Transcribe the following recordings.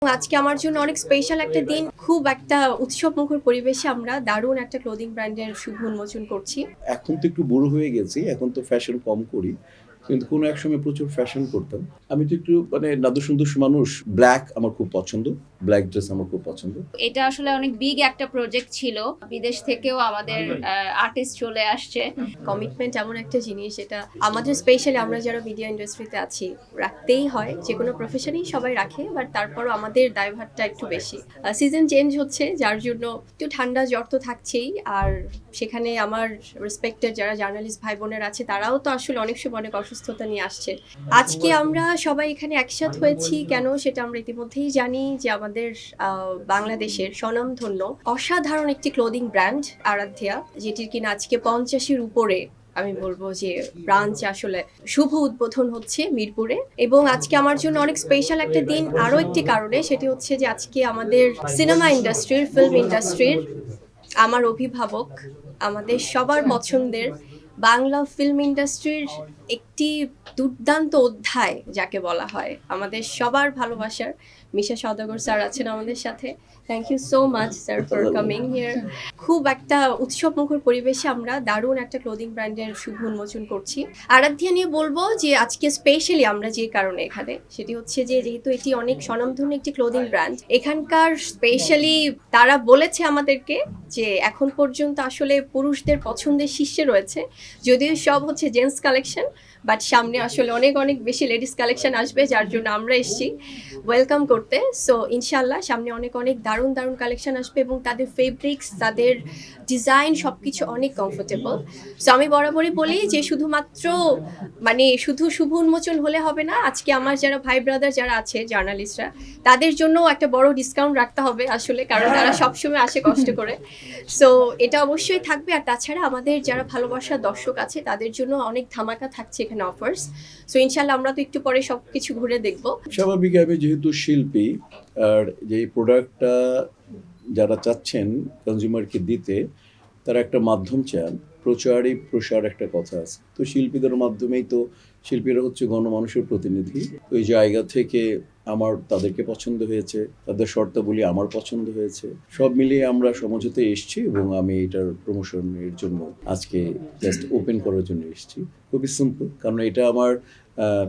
আজকে আমার জন্য অনেক স্পেশাল একটা দিন। খুব একটা উৎসবমুখর পরিবেশে আমরা দারুণ একটা ক্লোদিং ব্র্যান্ডের শুভ উন্মোচন করছি। এখন তো একটু বুড়ো হয়ে গেছি, এখন তো ফ্যাশন কম করি, কিন্তু কোনো এক সময় প্রচুর ফ্যাশন করতাম। আমি তো একটু নাদুস মানুষ। ব্ল্যাক আমার খুব পছন্দ, ব্ল্যাক ড্রেস আমার খুব পছন্দ। এটা আসলে অনেক বিগ একটা প্রজেক্ট ছিল। বিদেশ থেকেও আমাদের আর্টিস্ট চলে আসছে। কমিটমেন্ট এমন একটা জিনিস, এটা আমাদের স্পেশালি আমরা যারা মিডিয়া ইন্ডাস্ট্রিতে আছি রাখতেই হয়। যে কোনো প্রফেশনেই সবাই রাখে, বাট তারপরও আমাদের দায়ভারটা একটু বেশি। সিজন চেঞ্জ হচ্ছে, যার জন্য একটু ঠান্ডা জ্বর তো থাকছেই। আর সেখানে আমার রেসপেক্টেড যারা জার্নালিস্ট ভাই বোনের আছে, তারাও তো আসলে অনেক সময় অনেক অসুস্থতা নিয়ে আসছে। আজকে আমরা সবাই এখানে একসাথ হয়েছি কেন, সেটা আমরা ইতিমধ্যেই জানি যে আমাদের বাংলাদেশের স্বনামধন্য অসাধারণ একটি ক্লোদিং ব্র্যান্ড আরাধ্যা, যেটির কিনা আজকে 50-এর উপরে আমি বলবো যে ব্রাঞ্চ আসলে শুভ উদ্বোধন হচ্ছে মিরপুরে। এবং আজকে আমার জন্য অনেক স্পেশাল একটা দিন আরো একটি কারণে, সেটি হচ্ছে যে আজকে আমাদের সিনেমা ইন্ডাস্ট্রির, ফিল্ম ইন্ডাস্ট্রির আমার অভিভাবক, আমাদের সবার পছন্দের বাংলা ফিল্ম ইন্ডাস্ট্রির একটি দুর্দান্ত অধ্যায় যাকে বলা হয়, আমাদের সবার ভালোবাসার মিশা সওদাগর স্যার আছেন আমাদের সাথে। Thank you so much sir for coming here. খুব একটা উৎসবমুখর পরিবেশে আমরা দারুণ একটা ক্লোদিং ব্র্যান্ডের শুভ উন্মোচন করছি। আরাধ্যা নিয়ে বলবো যে আজকে স্পেশালি আমরা যে কারণে এখানে, সেটি হচ্ছে যে যেহেতু এটি অনেক স্বনামধন্য একটি ক্লোদিং ব্র্যান্ড, এখানকার স্পেশালি তারা বলেছে আমাদেরকে যে এখন পর্যন্ত আসলে পুরুষদের পছন্দের শীর্ষে রয়েছে, যদিও সব হচ্ছে জেন্টস কালেকশন, বাট সামনে আসলে অনেক অনেক বেশি লেডিস কালেকশন আসবে, যার জন্য আমরা এসেছি ওয়েলকাম করতে। সো ইনশাল্লাহ সামনে অনেক অনেক দারুণ দারুণ কালেকশন আসবে এবং তাদের ফেব্রিক্স, তাদের ডিজাইন সবকিছু অনেক কমফোর্টেবল। সো আমি বরাবরই বলি যে শুধুমাত্র শুধু শুভ উন্মোচন হলে হবে না, আজকে আমার যারা ভাই ব্রাদার যারা আছে জার্নালিস্টরা, তাদের জন্য একটা বড় ডিসকাউন্ট রাখতে হবে আসলে, কারণ তারা সবসময় আসে কষ্ট করে। সো এটা অবশ্যই থাকবে। আর তাছাড়া আমাদের যারা ভালোবাসার দর্শক আছে তাদের জন্য অনেক ধামাকা থাকছে এখানে অফার্স। সো ইনশাল্লাহ আমরা তো একটু পরে সবকিছু ঘুরে দেখবো। স্বাভাবিক, আমি যেহেতু শিল্পী, আর যে প্রোডাক্টটা যারা চাচ্ছেন কনজিউমারকে দিতে, তারা একটা মাধ্যম চান। প্রচারই প্রসার একটা কথা আছে, তো শিল্পীদের মাধ্যমেই তো, শিল্পীরা হচ্ছে গণমানুষের প্রতিনিধি। ওই জায়গা থেকে আমার তাদেরকে পছন্দ হয়েছে, তাদের শর্তাবলী আমার পছন্দ হয়েছে, সব মিলিয়ে আমরা সমঝোতে এসেছি এবং আমি এটার প্রমোশনের জন্য আজকে জাস্ট ওপেন করার জন্য এসেছি। খুবই সিম্পল, কারণ এটা আমার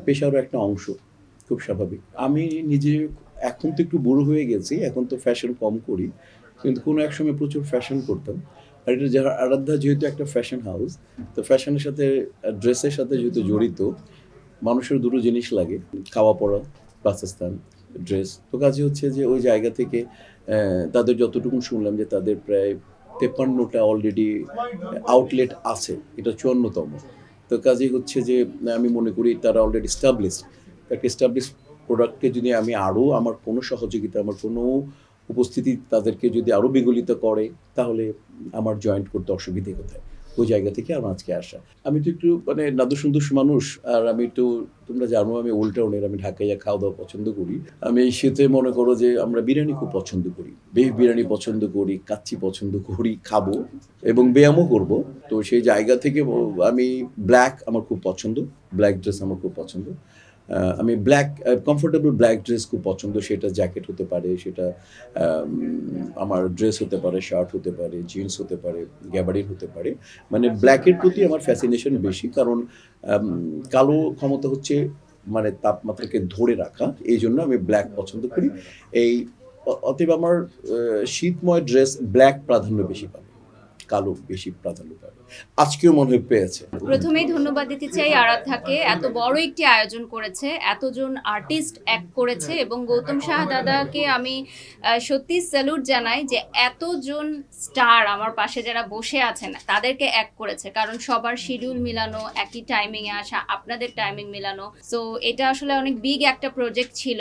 পেশারও একটা অংশ। খুব স্বাভাবিক। আমি নিজে এখন তো একটু বুড়ো হয়ে গেছি, এখন তো ফ্যাশন কম করি, কিন্তু কোনো এক সময় প্রচুর ফ্যাশন করতাম। আর এটা যারা আরাধ্যা যেহেতু একটা ফ্যাশন হাউস, তো ফ্যাশনের সাথে ড্রেসের সাথে যেহেতু জড়িত, মানুষের দুটো জিনিস লাগে, খাওয়া পড়া, বাসস্থান, ড্রেস। তো কাজে হচ্ছে যে ওই জায়গা থেকে তাদের যতটুকু শুনলাম যে তাদের প্রায় 53টা অলরেডি আউটলেট আছে, এটা 54তম। তো কাজে হচ্ছে যে আমি মনে করি তারা অলরেডি স্টাবলিশড। একটা স্টাবলিশ প্রোডাক্টকে যদি আমি আরও আমার কোনো সহযোগিতা, আমার কোনো উপস্থিতি তাদেরকে যদি আরও বিগলিত করে, তাহলে আমার জয়েন্ট করতে অসুবিধে কোথায়? ওই জায়গা থেকে আমার আজকে আসা। আমি তো একটু নাদুস মানুষ, আর আমি একটু, তোমরা জানো আমি ওল্ড টাউনের, আমি ঢাকায় খাওয়া দাওয়া পছন্দ করি। আমি এই শীতে মনে করো যে আমরা বিরিয়ানি খুব পছন্দ করি, বেশ বিরিয়ানি পছন্দ করি, কাচ্চি পছন্দ করি, খাবো এবং ব্যায়ামও করবো। তো সেই জায়গা থেকে আমি ব্ল্যাক আমার খুব পছন্দ, ব্ল্যাক ড্রেস আমার খুব পছন্দ। আমি ব্ল্যাক কমফোর্টেবল ব্ল্যাক ড্রেস খুব পছন্দ, সেটা জ্যাকেট হতে পারে, সেটা আমার ড্রেস হতে পারে, শার্ট হতে পারে, জিন্স হতে পারে, গ্যাবার্ডিন হতে পারে। ব্ল্যাকের প্রতি আমার ফ্যাসিনেশন বেশি, কারণ কালো ক্ষমতা হচ্ছে তাপমাত্রাকে ধরে রাখা, এই জন্য আমি ব্ল্যাক পছন্দ করি। এই অতএব আমার শীতময় ড্রেস ব্ল্যাক প্রাধান্য বেশি পাবে, কালো বেশি প্রাধান্য পাবে। আজকেও মনে হয় পেয়েছে। প্রথমেই ধন্যবাদ দিতে চাই আরাধ্যাকে, এত বড় একটি আয়োজন করেছে, এতজন আর্টিস্ট অ্যাক্ট করেছে, এবং গৌতম সাহা দাদাকে আমি সত্যি স্যালুট জানাই যে এতজন স্টার আমার পাশে যারা বসে আছেন তাদেরকে অ্যাক্ট করেছে, কারণ সবার শিডিউল মিলানো, একই টাইমিংয়ে আসা, আপনাদের টাইমিং মিলানো। সো এটা আসলে অনেক বিগ একটা প্রজেক্ট ছিল।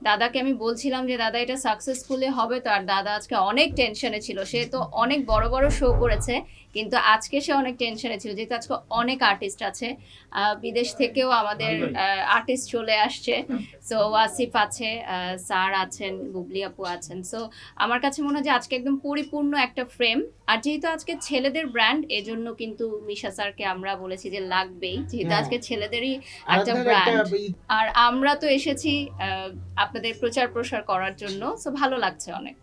দাদাকে আমি বলছিলাম যে দাদা এটা সাকসেসফুলি হবে তো, আর দাদা আজকে অনেক টেনশনে ছিল। সে তো অনেক বড় বড় শো করেছে, কিন্তু আজকে সে অনেক টেনশনে ছিল, যেহেতু আজকে অনেক আর্টিস্ট আছে, বিদেশ থেকেও আমাদের আর্টিস্ট চলে আসছে। সো ওয়াসিফ আছে, স্যার আছেন, বুবলি আপু আছেন। সো আমার কাছে মনে হয় যে আজকে একদম পরিপূর্ণ একটা ফ্রেম। আর যেহেতু আজকে ছেলেদের ব্র্যান্ড, এজন্য কিন্তু মিশা স্যারকে আমরা বলেছি যে লাগবেই, যেহেতু হ্যাঁ। আজকে ছেলেদেরই একটা আরাধ্যার ব্র্যান্ড। একটা আর আমরা তো এসেছি আপনাদের প্রচার প্রসার করার জন্য, সো ভালো লাগছে অনেক।